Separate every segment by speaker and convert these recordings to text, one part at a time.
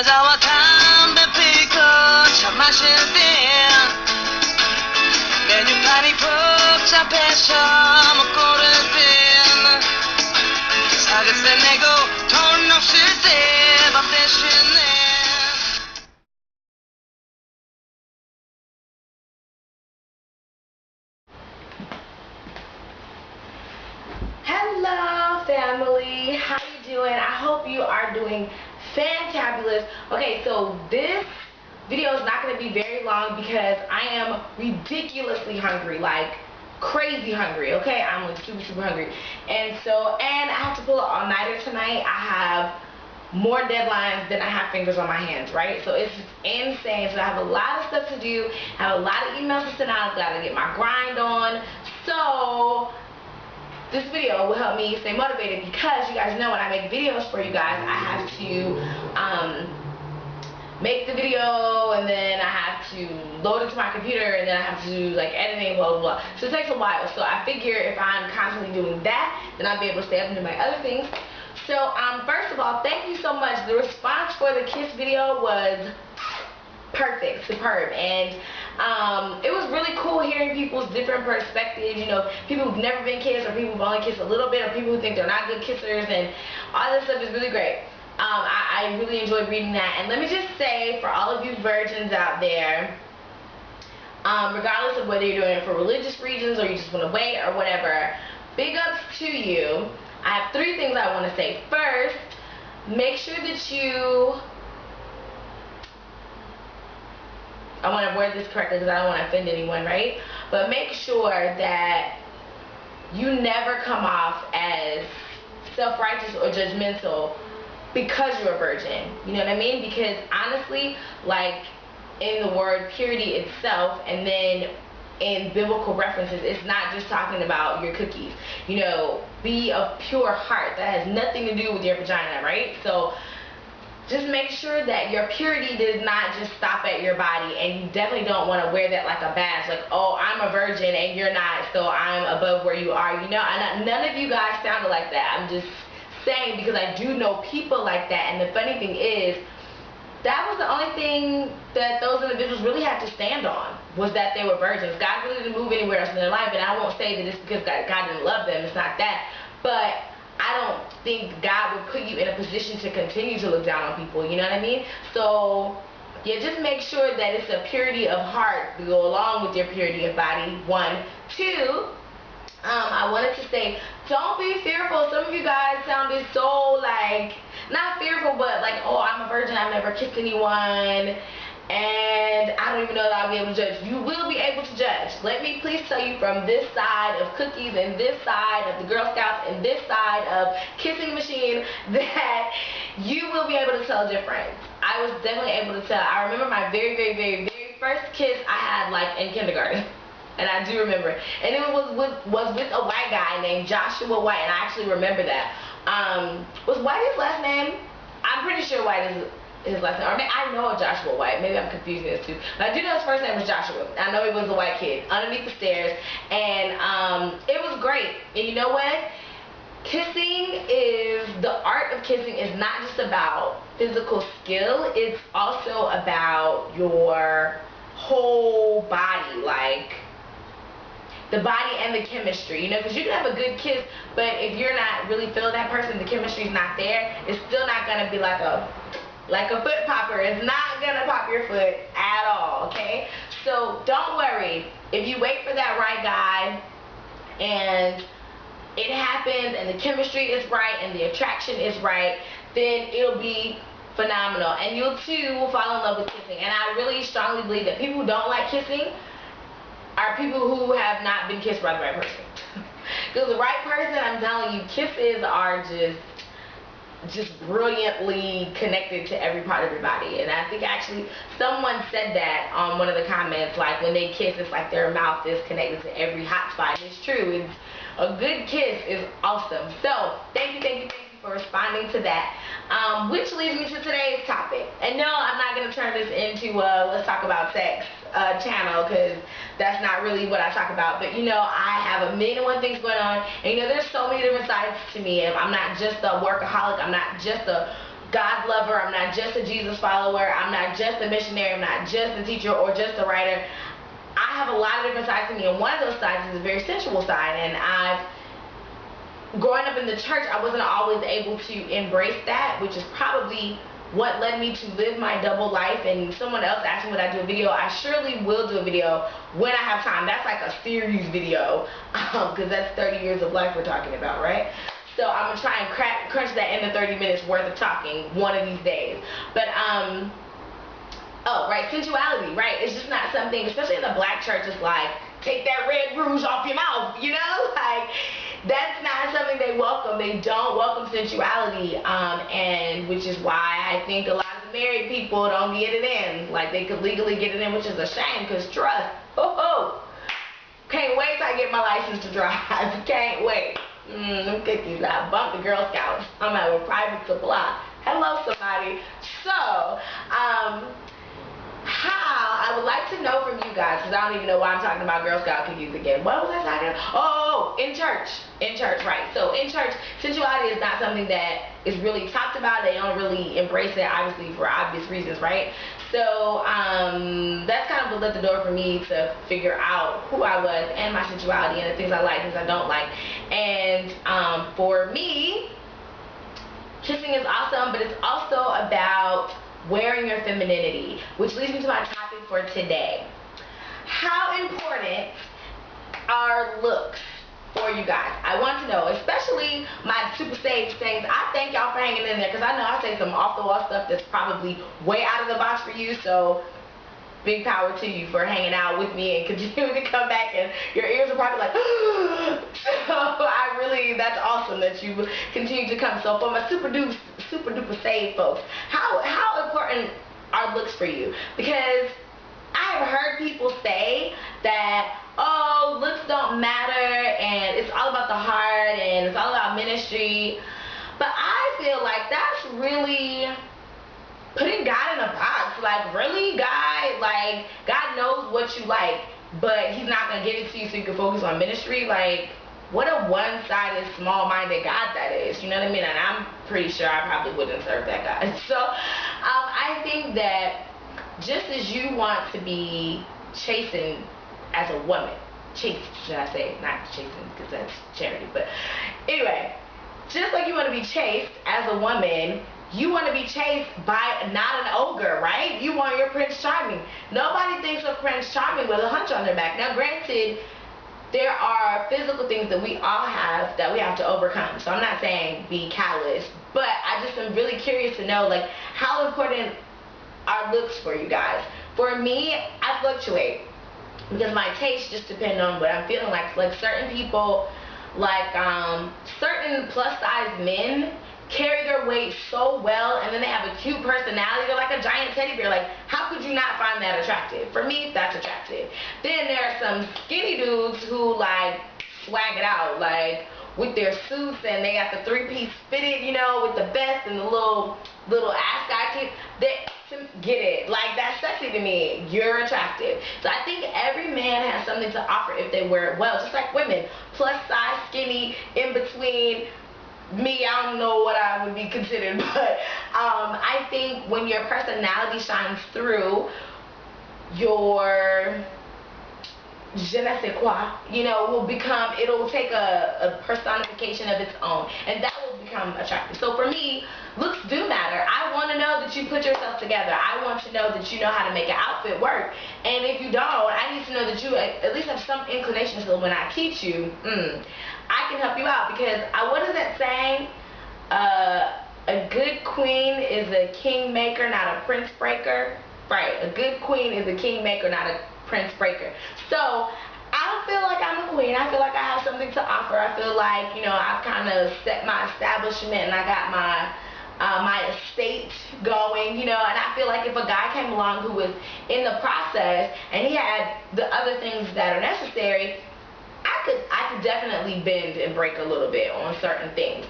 Speaker 1: 여자와 담배 피고 차 마실 때 메뉴판이 복잡해서 못 고를 땐 사글세 내고 돈 없을 때 밥 대신에
Speaker 2: Hello family, how you doing? I hope you are doing fantabulous. Okay, so this video is not going to be very long because I am ridiculously hungry, like crazy hungry. Okay, I'm like super hungry, and I have to pull an all-nighter tonight. I have more deadlines than I have fingers on my hands, right? So it's just insane. So I have a lot of stuff to do, I have a lot of emails to send out, gotta get my grind on. So this video will help me stay motivated because you guys know when I make videos for you guys, I have to make the video, and then I have to load it to my computer, and then I have to do like editing, blah blah. So it takes a while. So I figure if I'm constantly doing that, then I'll be able to stay up and do my other things. So first of all, thank you so much. The response for the kiss video was perfect, superb, and it was really cool hearing people's different perspectives. You know, people who've never been kissed, or people who've only kissed a little bit, or people who think they're not good kissers, and all this stuff is really great. I really enjoyed reading that. And let me just say, for all of you virgins out there, regardless of whether you're doing it for religious reasons or you just want to wait or whatever, big ups to you. I have 3 things I want to say. First, make sure that you, I want to word this correctly because I don't want to offend anyone, right? But make sure that you never come off as self-righteous or judgmental because you're a virgin. You know what I mean? Because honestly, like in the word purity itself, and then in biblical references, it's not just talking about your cookies. You know, be of pure heart. That has nothing to do with your vagina, right? So just make sure that your purity does not just stop at your body, and you definitely don't want to wear that like a badge, like, oh, I'm a virgin and you're not, so I'm above where you are. You know, and none of you guys sounded like that. I'm just saying because I do know people like that, and the funny thing is, that was the only thing that those individuals really had to stand on, was that they were virgins. God really didn't move anywhere else in their life, and I won't say that it's because God didn't love them. It's not that. But I don't think God would put you in a position to continue to look down on people. You know what I mean? So yeah, just make sure that it's a purity of heart to go along with your purity of body. 1. 2, I wanted to say, don't be fearful. Some of you guys sounded so like, not fearful, but like, oh, I'm a virgin, I've never kissed anyone, and I don't even know that I'll be able to judge. You will be able to judge. Let me please tell you, from this side of cookies, and this side of the Girl Scouts, and this side of kissing machine, that you will be able to tell the difference. I was definitely able to tell. I remember my very first kiss I had like in kindergarten. And I do remember it. And it was with a white guy named Joshua White, and I actually remember that. Was White his last name? I'm pretty sure White is his last name. Or maybe, I know Joshua White. Maybe I'm confusing this too. But I do know his first name was Joshua. I know he was a white kid underneath the stairs. And it was great. And you know what? Kissing is, the art of kissing is not just about physical skill. It's also about your whole body, like the body and the chemistry, you know, because you can have a good kiss, but if you're not really feeling that person, the chemistry's not there, it's still not going to be like a foot popper. It's not going to pop your foot at all, okay? So don't worry. If you wait for that right guy, and it happens, and the chemistry is right, and the attraction is right, then it'll be phenomenal, and you too will fall in love with kissing. And I really strongly believe that people who don't like kissing are people who have not been kissed by the right person. Because the right person, I'm telling you, kisses are just brilliantly connected to every part of your body. And I think actually someone said that on one of the comments, like when they kiss, it's like their mouth is connected to every hot spot. And it's true. It's, a good kiss is awesome. So thank you for responding to that. Which leads me to today's topic. And no, I'm not going to turn this into let's talk about sex channel, because that's not really what I talk about. But you know, I have a million and one things going on, and you know, there's so many different sides to me. And I'm not just a workaholic, I'm not just a God lover, I'm not just a Jesus follower, I'm not just a missionary, I'm not just a teacher or just a writer. I have a lot of different sides to me, and one of those sides is a very sensual side. And growing up in the church, I wasn't always able to embrace that, which is probably what led me to live my double life. And someone else asked me would I do a video. I surely will do a video when I have time. That's like a series video, because that's 30 years of life we're talking about, right? So I'm going to try and crunch that into 30 minutes worth of talking one of these days. But oh, right, sensuality, right? It's just not something, especially in the black church, it's like, take that red rouge off your mouth, you know? Like, that's not something they welcome. They don't welcome sensuality, and which is why I think a lot of the married people don't get it in. Like, they could legally get it in, which is a shame, because trust, can't wait till I get my license to drive. Can't wait. Them cookies, I bumped the Girl Scouts. I'm at a private supply. Hello, somebody. So, how I would like to know from you guys, because I don't even know why I'm talking about Girl Scout cookies again. What was I talking about? Oh, in church, right? So in church, sensuality is not something that is really talked about. They don't really embrace it, obviously, for obvious reasons, right? So that's kind of what lit the door for me to figure out who I was and my sensuality and the things I like, things I don't like. And for me, kissing is awesome, but it's also about wearing your femininity, which leads me to my topic for today. How important are looks for you guys? I want to know, especially my super saved things. I thank y'all for hanging in there, because I know I say some off the wall stuff that's probably way out of the box for you, so big power to you for hanging out with me and continuing to come back, and your ears are probably like, so that's awesome that you continue to come. So for my super duper saved folks, how important are looks for you? Because I have heard people say that, oh, looks don't matter and it's all about the heart and it's all about ministry, but I feel like that's really putting God in a box. Like, really, God? Like, God knows what you like, but he's not going to give it to you so you can focus on ministry? Like, what a one-sided, small-minded God that is. You know what I mean? And I'm pretty sure I probably wouldn't serve that God. So, I think that just as you want to be chastened as a woman, chaste, should I say, not chastened, because that's charity, but anyway, just like you want to be chaste as a woman, you want to be chased by not an ogre, right? You want your Prince Charming. Nobody thinks of Prince Charming with a hunch on their back. Now, granted, there are physical things that we all have that we have to overcome. So I'm not saying be callous, but I just am really curious to know, like, how important are looks for you guys? For me, I fluctuate, because my tastes just depend on what I'm feeling like. Like, certain people, like certain plus size men, carry their weight so well, and then they have a cute personality. They're like a giant teddy bear. Like, how could you not find that attractive? For me, that's attractive. Then there are some skinny dudes who, like, swag it out, like, with their suits, and they got the three-piece fitted, you know, with the vest and the little ascot. They get it. Like, that's sexy to me. You're attractive. So I think every man has something to offer if they wear it well, just like women. Plus size, skinny, in between. Me, I don't know what I would be considered, but I think when your personality shines through, your je ne sais quoi, you know, it'll take a personification of its own, and that will become attractive. So for me, looks do matter. I want to know that you put yourself together. I want to know that you know how to make an outfit work. And if you don't, I need to know that you at least have some inclination, so when I teach you, I can help you out. Because what is that saying? A good queen is a king maker, not a prince breaker. Right, a good queen is a king maker, not a prince breaker. So I don't feel like I'm a queen. I feel like I have something to offer. I feel like, you know, I've kind of set my establishment and I got my estate going, you know, and I feel like if a guy came along who was in the process and he had the other things that are necessary, I could definitely bend and break a little bit on certain things.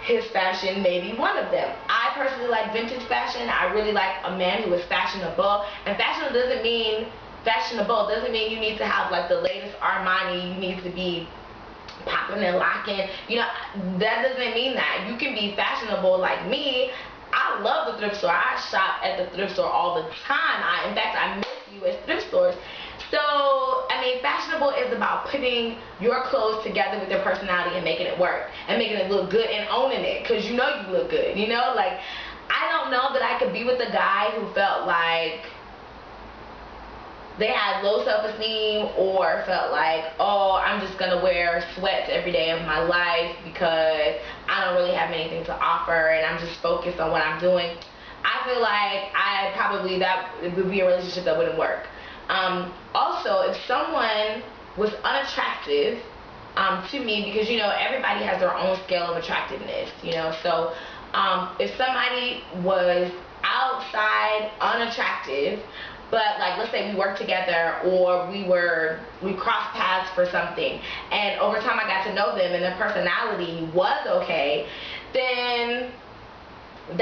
Speaker 2: His fashion may be one of them. I personally like vintage fashion. I really like a man who is fashionable. And fashionable doesn't mean fashionable doesn't mean you need to have like the latest Armani. You need to be popping and locking. You know, that doesn't mean that. You can be fashionable like me. I love the thrift store. I shop at the thrift store all the time. In fact, I miss U.S. thrift stores. So, I mean, fashionable is about putting your clothes together with your personality and making it work. And making it look good and owning it. Because you know you look good, you know? Like, I don't know that I could be with a guy who felt like they had low self-esteem or felt like, oh, I'm just going to wear sweats every day of my life because I don't really have anything to offer and I'm just focused on what I'm doing. I feel like that would be a relationship that wouldn't work. Also, if someone was unattractive to me, because, you know, everybody has their own scale of attractiveness, you know, so if somebody was outside unattractive, but like let's say we worked together or we crossed paths for something and over time I got to know them and their personality was okay, then I'm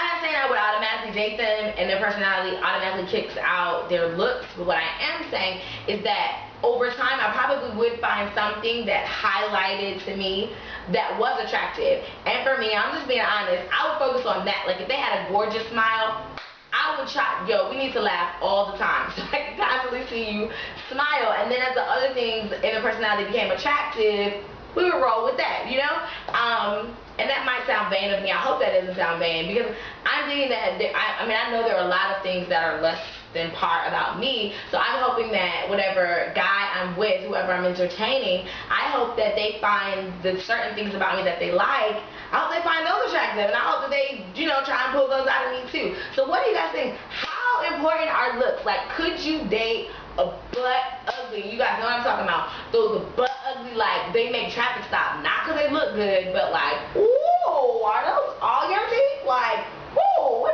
Speaker 2: not saying I would automatically date them and their personality automatically kicks out their looks, but what I am saying is that over time I probably would find something that highlighted to me that was attractive. And for me, I'm just being honest, I would focus on that. Like if they had a gorgeous smile, I would try, yo, we need to laugh all the time so I can constantly see you smile. And then as the other things in the personality became attractive, we would roll with that, you know? And that might sound vain of me. I hope that doesn't sound vain because I'm thinking that, I know there are a lot of things that are less than par about me. So I'm hoping that whatever guy I'm with, whoever I'm entertaining, I hope that they find the certain things about me that they like. I hope they find those attractive, and I hope that they, you know, try and pull those out of me too. So what do you guys think? How important are looks? Like, could you date a butt ugly? You guys know what I'm talking about. Those butt ugly, like, they make traffic stop. Not because they look good, but like, ooh, are those all your teeth? Like, ooh,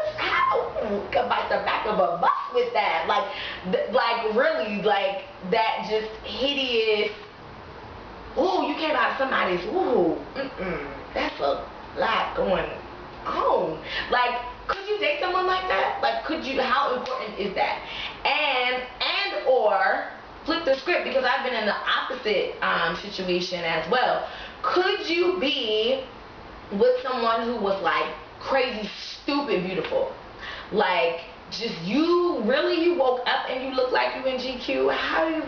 Speaker 2: you could bite the back of a bus with that. Like really, like, that just hideous, ooh, you came out of somebody's, ooh, that's a lot going on. Like, could you date someone like that? Like, could you, how important is that? And or flip the script, because I've been in the opposite situation as well. Could you be with someone who was like crazy, stupid, beautiful? Like, just you woke up and you look like you in GQ? How do you,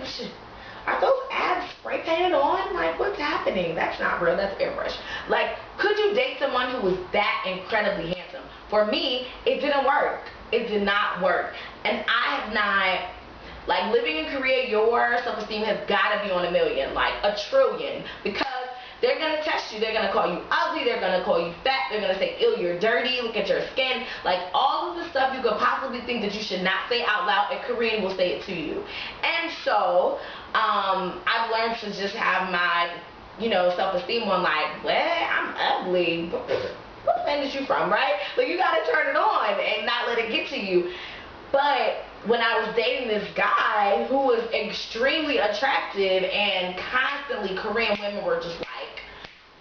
Speaker 2: are those abs spray painted on? Like, what's happening? That's not real, that's airbrush. Like, could you date someone who was that incredibly handsome? For me, it didn't work. It did not work. And I have not, like, living in Korea, your self-esteem has got to be on 1,000,000, like a trillion, because they're going to test you. They're going to call you ugly. They're going to call you fat. They're going to say, ew, you're dirty. Look at your skin. Like, all of the stuff you could possibly think that you should not say out loud, a Korean will say it to you. And so, I've learned to just have my, you know, self-esteem on, like, well, I'm ugly. What planet you from, right? Like, you got to turn it on and not let it get to you. But when I was dating this guy who was extremely attractive and constantly, Korean women were just like,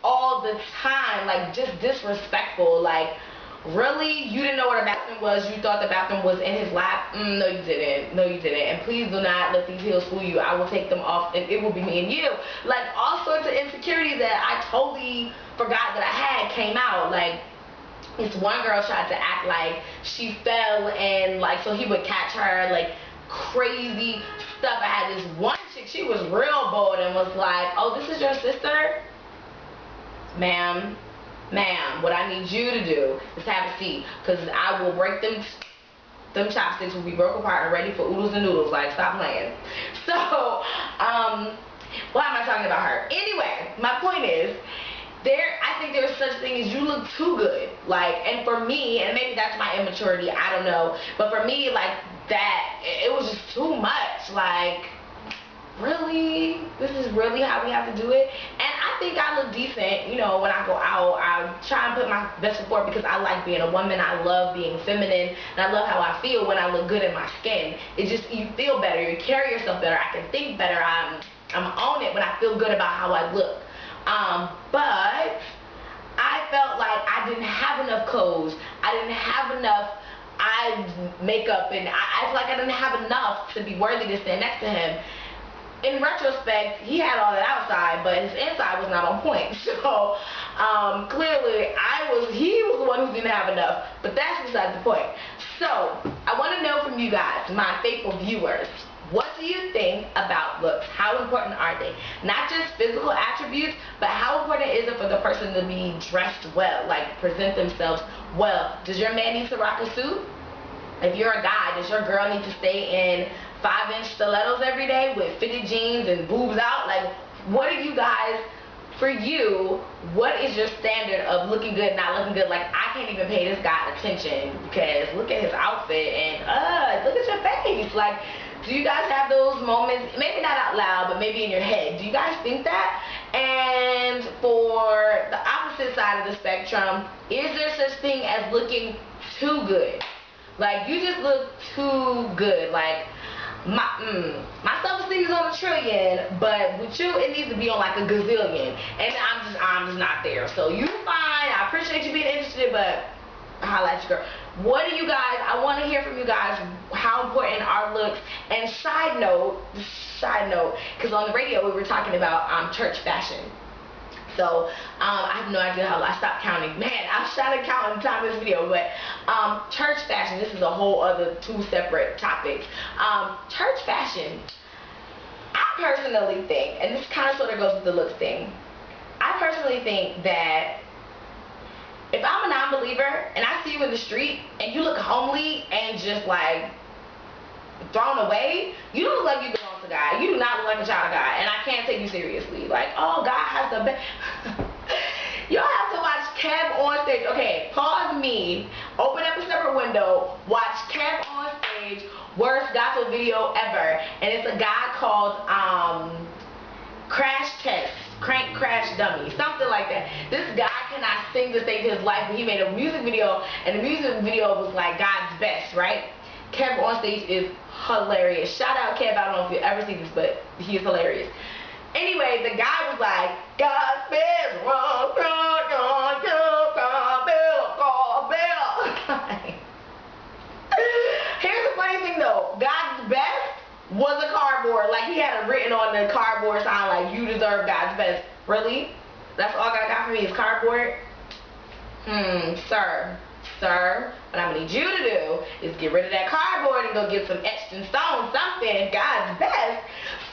Speaker 2: all the time, like, just disrespectful. Like, really? You didn't know what a bathroom was? You thought the bathroom was in his lap? No, you didn't. No, you didn't. And please do not let these heels fool you. I will take them off and it will be me and you. Like, all sorts of insecurities that I totally forgot that I had came out. Like, this one girl tried to act like she fell and, like, so he would catch her, like, crazy stuff. I had this one chick, she was real bold and was like, oh, this is your sister? Ma'am, what I need you to do is have a seat, because I will break them chopsticks will be broke apart and ready for oodles and noodles. Like, stop playing. So, why am I talking about her? Anyway, my point is, I think there's such thing as you look too good. Like, and for me, and maybe that's my immaturity, I don't know, but for me, like, that, it was just too much. Like, really? This is really how we have to do it? And I think I look decent, you know, when I go out. I try and put my best foot forward because I like being a woman. I love being feminine, and I love how I feel when I look good in my skin. It just, you feel better, you carry yourself better, I can think better, I'm on it when I feel good about how I look. But I felt like I didn't have enough clothes. I didn't have enough makeup, and I feel like I didn't have enough to be worthy to stand next to him. In retrospect, he had all that outside, but his inside was not on point. So clearly, he was the one who didn't have enough. But that's beside the point. So I want to know from you guys, my faithful viewers, what do you think about looks? How important are they? Not just physical attributes, but how important is it for the person to be dressed well, like present themselves well? Does your man need to rock a suit? If you're a guy, does your girl need to stay in 5-inch stilettos every day with fitted jeans and boobs out? Like, what are you guys, for you, what is your standard of looking good, not looking good? Like, I can't even pay this guy attention because look at his outfit and look at your face. Like, do you guys have those moments, maybe not out loud, but maybe in your head? Do you guys think that? And for the opposite side of the spectrum, is there such thing as looking too good? Like, you just look too good. Like, my self-esteem is on a trillion, but with you, it needs to be on like a gazillion. And I'm just not there. So you fine. I appreciate you being interested, but holla at your girl. What do you guys, I want to hear from you guys, how important are looks? And side note, because on the radio we were talking about church fashion. So I have no idea how I stopped counting. Man, I was trying to count in the time of this video, but church fashion, this is a whole other 2 separate topics. Church fashion, I personally think, and this kind of sort of goes with the looks thing, I personally think that if I'm a non-believer and I see you in the street and you look homely and just like thrown away, you don't look like you belong to God. You do not look like a child of God, and I can't take you seriously. Like, oh, God has the best. Y'all have to watch Kev on stage. Okay, pause me, open up a separate window, watch Kev on stage, worst gospel video ever, and it's a guy called Crash Test, Crank Crash Dummy, something like that. This guy cannot sing to save his life, but he made a music video, and the music video was like God's best, right? Kev on stage is hilarious. Shout out Kev, I don't know if you ever see this, but he is hilarious. Anyway, the guy was like, God's best, here's the funny thing though, God's best was a cardboard. Like, he had it written on the cardboard sign, like, you deserve God's best. Really? That's all God got for me is cardboard? Sir, what I'm going to need you to do is get rid of that cardboard and go get some etched in stone, something, God's best.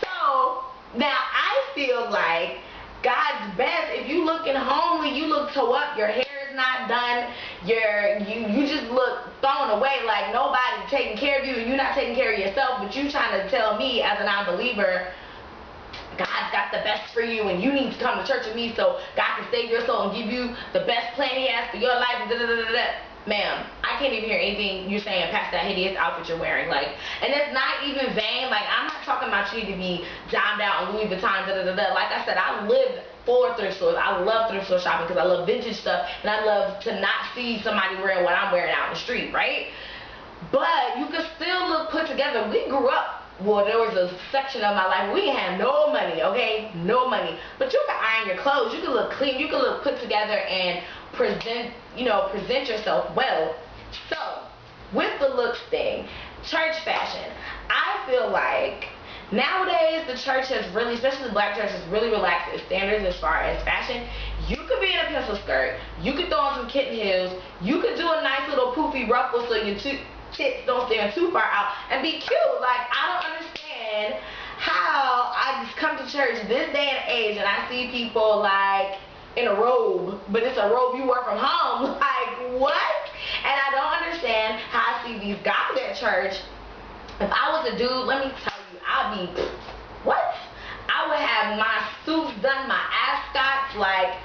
Speaker 2: So, now I feel like God's best, if you looking homely, you look toe up, your hair is not done, you just look thrown away, like nobody's taking care of you and you're not taking care of yourself, but you trying to tell me as a non-believer, God's got the best for you and you need to come to church with me so God can save your soul and give you the best plan he has for your life. Ma'am, I can't even hear anything you're saying past that hideous outfit you're wearing. Like, and it's not even vain. Like, I'm not talking about you to be dimed out on Louis Vuitton, Like I said, I live for thrift stores. I love thrift store shopping because I love vintage stuff and I love to not see somebody wearing what I'm wearing out in the street, right? But you can still look put together. We grew up, well, there was a section of my life we didn't have no money, okay? No money. But you can iron your clothes. You can look clean. You can look put together and present yourself well. So, with the looks thing, church fashion, I feel like nowadays the church has really, especially the black church, has really relaxed its standards as far as fashion. You could be in a pencil skirt. You could throw on some kitten heels. You could do a nice little poofy ruffle so your tits don't stand too far out and be cute. Like, I don't understand how I just come to church this day and age and I see people like in a robe, but it's a robe you wear from home. Like, what? And I don't understand how I see these guys at church. If I was a dude, let me tell you, I'd be, what? I would have my suits done, my ascots, like,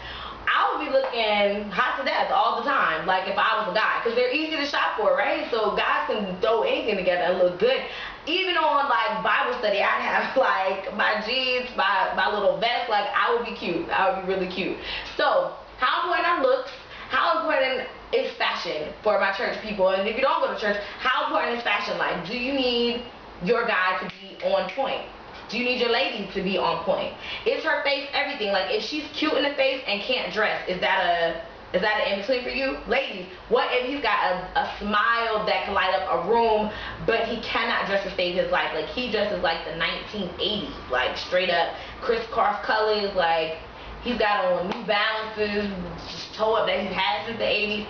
Speaker 2: I would be looking hot to death all the time, like if I was a guy, because they're easy to shop for, right? So guys can throw anything together and look good. Even on like Bible study, I'd have like my jeans, my little vest, like I would be cute. I would be really cute. So how important are looks? How important is fashion for my church people? And if you don't go to church, how important is fashion? Like, do you need your guy to be on point? Do you need your lady to be on point? Is her face everything? Like, if she's cute in the face and can't dress, is that Is that an in-between for you? Ladies, what if he's got a smile that can light up a room, but he cannot dress to save his life? Like, he dresses like the 1980s, like straight up crisscross colors, like he's got on New Balances, just toe up that he's had since the 80s.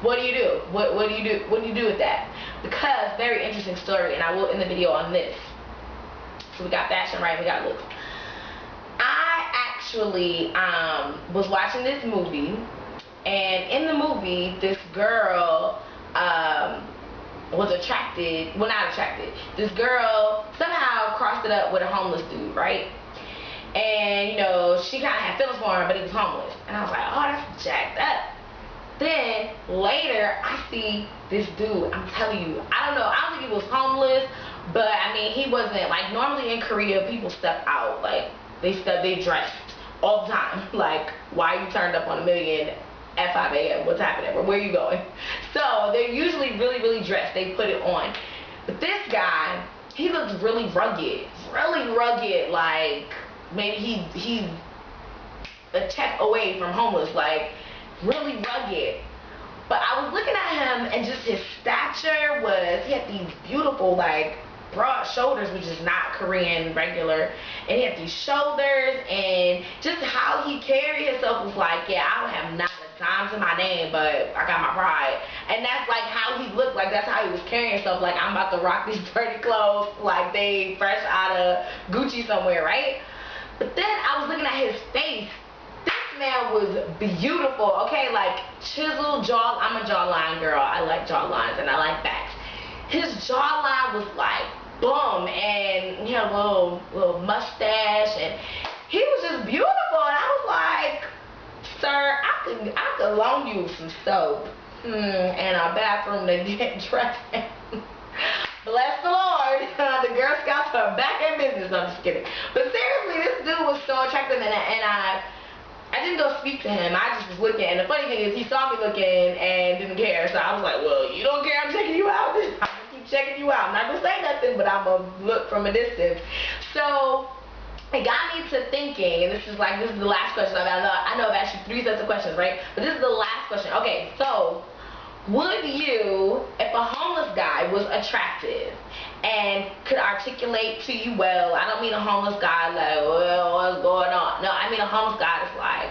Speaker 2: What do you do? What do you do? What do you do with that? Because, very interesting story, and I will end the video on this. So we got fashion right, we got looks. I actually was watching this movie, and in the movie, this girl was attracted, well, not attracted, this girl somehow crossed it up with a homeless dude, right? And, you know, she kind of had feelings for him, but he was homeless. And I was like, oh, that's jacked up. Then, later, I see this dude, I'm telling you, I don't think he was homeless, but, I mean, he wasn't, like, normally in Korea, people step out, like, they dressed all the time. Like, why you turned up on a million at 5 a.m.? What's happening? Where are you going? So, they're usually really, really dressed. They put it on. But this guy, he looks really rugged, like, maybe he's a check away from homeless, like, really rugged. But I was looking at him, and just his stature was, he had these beautiful, like, broad shoulders, which is not Korean regular, and he had these shoulders, and just how he carried himself was like, yeah, I don't have not a dime to my name, but I got my pride. And that's like how he looked, like that's how he was carrying himself, like I'm about to rock these dirty clothes, like they fresh out of Gucci somewhere, right? But then I was looking at his face. This man was beautiful, okay, like chiseled jaw. I'm a jawline girl. I like jawlines and I like backs. His jawline was like boom, and he had a little mustache, and he was just beautiful. And I was like, sir, I could loan you some soap and a bathroom to get dressed in. Bless the Lord. The Girl Scouts are back in business. I'm just kidding. But seriously, this dude was so attractive, and I didn't go speak to him. I just was looking, and the funny thing is he saw me looking and didn't care. So I was like, well, you don't care, I'm checking you out. I'm gonna keep checking you out. I'm not gonna say nothing, but I'm gonna look from a distance. So it got me to thinking, and this is the last question. I know I've asked you 3 sets of questions, right? But this is the last question. Okay, so would you, if a homeless guy was attractive and could articulate to you well, I don't mean a homeless guy like, well, what's going on? No, I mean a homeless guy that's like,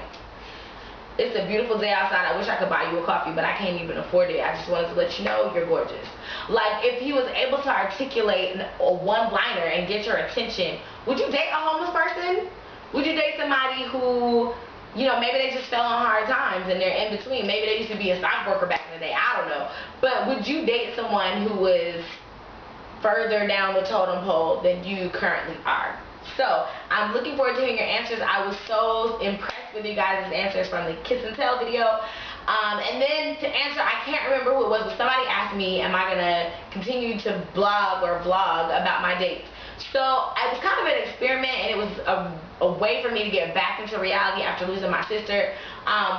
Speaker 2: it's a beautiful day outside, I wish I could buy you a coffee, but I can't even afford it. I just wanted to let you know you're gorgeous. Like, if he was able to articulate a one-liner and get your attention, would you date a homeless person? Would you date somebody who, you know, maybe they just fell on hard times and they're in between. Maybe they used to be a stockbroker back in the day. I don't know. But would you date someone who was further down the totem pole than you currently are? So, I'm looking forward to hearing your answers. I was so impressed with you guys' answers from the Kiss and Tell video. And then to answer, I can't remember who it was, but somebody asked me, am I going to continue to blog or vlog about my dates? So it was kind of an experiment, and it was a way for me to get back into reality after losing my sister,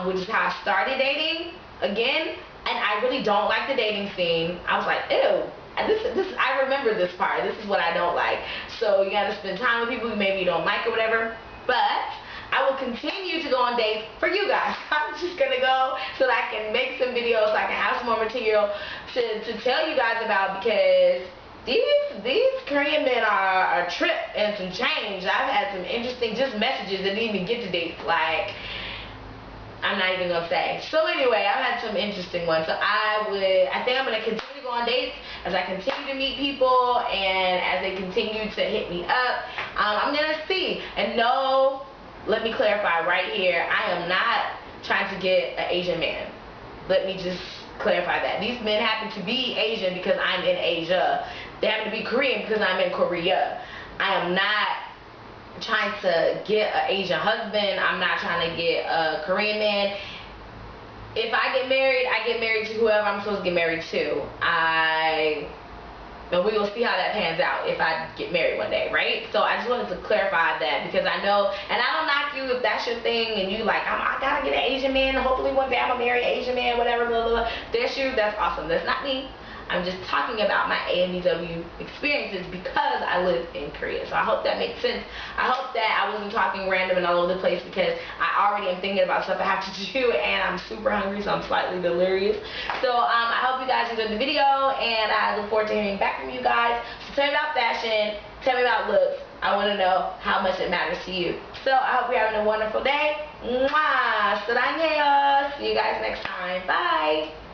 Speaker 2: which is how I started dating again. And I really don't like the dating scene. I was like, ew. And I remember this part. This is what I don't like. So you gotta spend time with people who maybe you don't like or whatever. But I will continue to go on dates for you guys. I'm just gonna go so that I can make some videos, so I can have some more material to tell you guys about, because these Korean men are a trip and some change. I've had some interesting just messages that didn't even get to dates. Like, I'm not even gonna say. So anyway, I've had some interesting ones. So I think I'm gonna continue to go on dates as I continue to meet people and as they continue to hit me up. I'm gonna see. And no, let me clarify right here, I am not trying to get an Asian man. Let me just clarify that. These men happen to be Asian because I'm in Asia. They happen to be Korean because I'm in Korea. I am not trying to get an Asian husband. I'm not trying to get a Korean man. If I get married to whoever I'm supposed to get married to. And we will see how that pans out if I get married one day, right? So I just wanted to clarify that, because I know, and I don't knock you if that's your thing and you like, I gotta get an Asian man, hopefully one day I'm gonna marry an Asian man, whatever, blah, blah, blah. That's you, that's awesome. That's not me. I'm just talking about my AMBW experiences because I live in Korea. So I hope that makes sense. I hope that I wasn't talking random and all over the place, because I already am thinking about stuff I have to do, and I'm super hungry, so I'm slightly delirious. So I hope you guys enjoyed the video, and I look forward to hearing back from you guys. So tell me about fashion, tell me about looks. I want to know how much it matters to you. So I hope you're having a wonderful day. Mwah! 사랑해요. See you guys next time. Bye.